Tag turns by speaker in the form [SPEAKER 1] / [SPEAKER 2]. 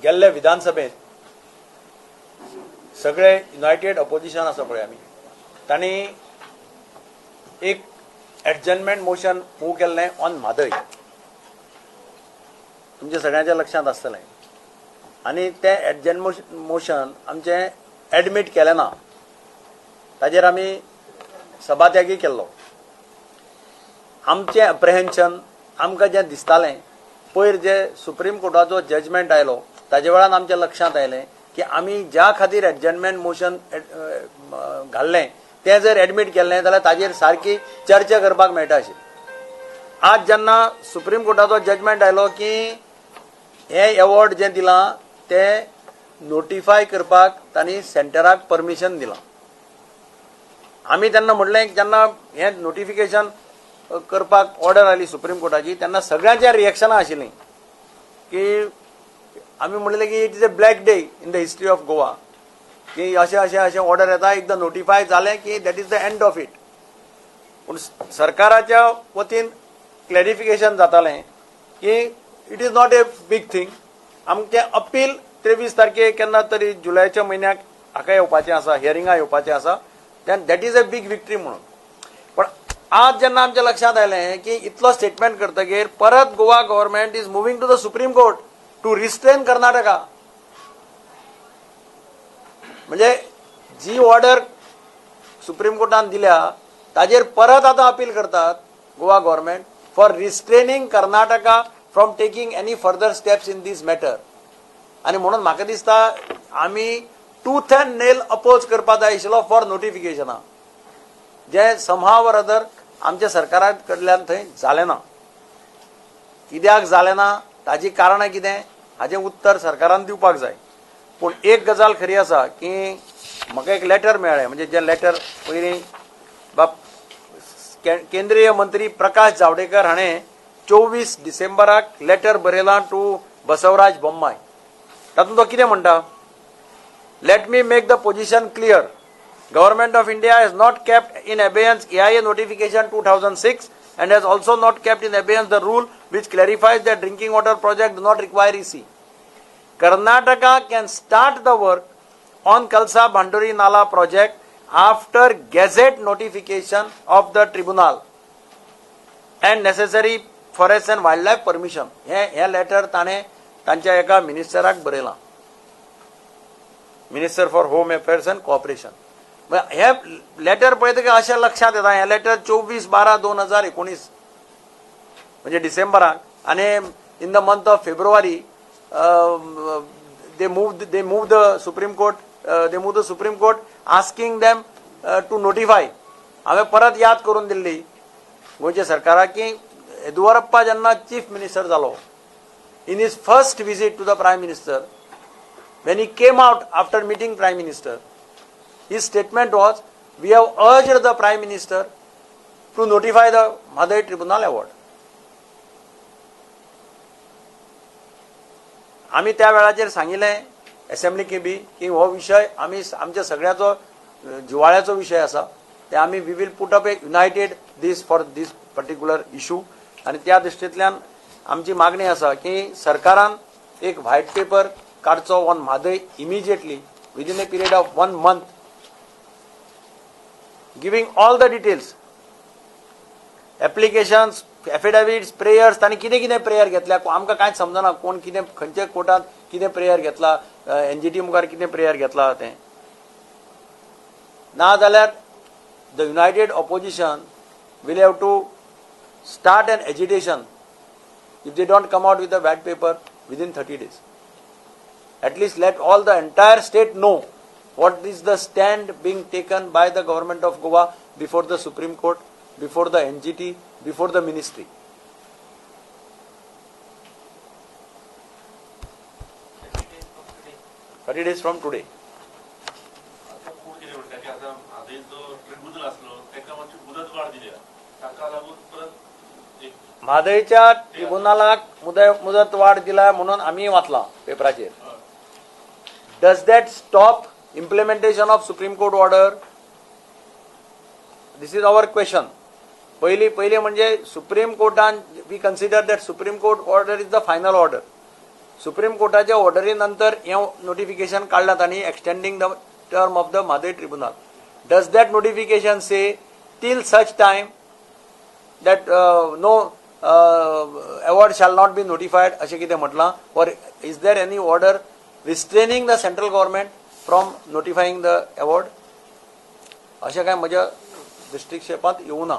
[SPEAKER 1] गेल्ले विधानसभेत सगळे युनायटेड अपोजिशन आसा पळय आमी तांणी एक एडजर्नमेंट मोशन मूव केल्लें ऑन म्हादय. तुमच्या सगळ्यांच्या लक्षांत आसतलें. आनी तें एडजर्नमेंट मोशन आमचें एडमीट केलें ना. ताजेर आमी सभात्यागी केल्लो. आमचें अप्रिहेन्शन आमकां जें दिसतालें पयर जे सुप्रीम कोर्टाचो जजमेंट आयलो ताजे वेळान आमच्या लक्षांत आयलें की आमी ज्या खातीर एडजर्नमेंट मोशन घाल्लें तें जर एडमीट केल्लें जाल्यार ताजेर सारकी चर्चा करपाक मेळटा आशिल्ली. आज जेन्ना सुप्रीम कोर्टाचो जजमेंट आयलो की हें अवॉर्ड जें दिलां तें नोटिफाय करपाक तांणी सेंटराक परमिशन दिलां. आमी तेन्ना म्हणलें जेन्ना हें नोटिफिकेशन करपाक ऑर्डर आयली सुप्रीम कोर्टाची तेन्ना सगळ्यांच्या रिएक्शनां आशिल्लीं की आमी म्हणलें की it is a black day in the history of Goa की अशें ऑर्डर येता एकदां नोटिफाय जालें की that is the end of it. पूण सरकाराच्या वतीन क्लॅरिफिकेशन जातालें की it is not a big thing. आमचें अपील 23 तारखेक केन्ना तरी जुलयाच्या म्हयन्याक हाका येवपाचें आसा, हियरिंगा येवपाचें आसा. Then that is a big victory म्हणून. पण आज जेन्ना आमच्या लक्षांत आयलें की इतलो स्टेटमेंट करतकीर परत Goa government is moving to the supreme court to restrain Karnataka. म्हणजे जी ऑर्डर सुप्रीम कोर्टान दिल्या ताजेर परत आतां अपील करतात Goa government for restraining Karnataka from taking any further steps in this matter. आनी म्हणून म्हाका दिसता आमी टूथ अँड नेल अपोज करपाक जाय आशिल्लो फॉर नोटिफिकेशना जे समहाव ऑर अदर आमच्या सरकारा कडल्यान थंय जालें ना. कित्याक जालें ना ताजी कारणां कितें हाजें उत्तर सरकारान दिवपाक जाय. पूण एक गजाल खरी आसा की म्हाका एक लेटर मेळ्ळें. म्हणजे जें लेटर पयलीं केंद्रीय मंत्री प्रकाश जावडेकर हाणें 24 डिसेंबराक लेटर बरयलां टू बसवराज बोम्माय. तातूंत तो कितें म्हणटा, let me make the position clear. Government of India has not kept in abeyance AIA notification 2006 and has also not kept in abeyance the rule which clarifies that drinking water project do not require EC. Karnataka can start the work on Kalsa Banduri Nala project after gazette notification of the tribunal and necessary forest and wildlife permission. हे letter ताणे तांच्या एका मिनिस्टराक बरयलां. Minister for home affairs and cooperation. हे letter पळयतकीर अशें लक्षांत येता हें लेटर 24/12/2019 म्हणजे डिसेंबराक. आनी in the month of February they moved the Supreme Court asking them to notify. हांवें परत याद करून दिल्ली गोंयच्या सरकाराक की येदुवरप्पा जेन्ना चीफ मिनिस्टर जालो in his first visit to the Prime Minister, when he came out after meeting Prime Minister, his statement was, we have urged the Prime Minister to notify the Madai Tribunal Award. आम्ही त्या वेळाचेर सांगिल्लें assembly की बी की हो विशय आमी आमच्या सगळ्याचो जिवाळ्याचो विशय आसा ते आमी we will put up a united these for this particular issue. आनी त्या दृश्टींतल्यान आमची मागणी आसा की सरकारान एक व्हायट पेपर काडचो on Mhadei immediately within a period of 1 month, giving all the details, applications, affidavits, prayers. तांणी कितें कितें प्रेयर घेतल्या आमकां कांयच समजना. कोण कितें खंयच्या कोर्टात कितें प्रेयर घेतला, एनजीटी मुखार कितें प्रेयर घेतला तें ना जाल्यार the united opposition will have to start an agitation if they don't come out with a white paper within 30 days. At least let all the entire state know what is the stand being taken by the government of Goa before the Supreme Court, before the NGT, before the ministry. 30 days from today. म्हादयच्या ट्रिब्युनलाक मुदत वाढ दिला म्हणून आम्ही वाचला पेपराचेर. Does that stop implementation of supreme court order? This is our question. पहिले म्हणजे सुप्रीम कोर्टान we consider that supreme court order is the final order. Supreme कोर्टाच्या ऑर्डरी नंतर हे नोटिफिकेशन काढलात आणि extending the term of the Mhadei tribunal. Does that notification say till such time that no award shall not be notified अशें कितें म्हटलां, or is there any order restraining the central government from notifying the award? अशें काय म्हज्या दृष्टिक्षेपांत येवं ना.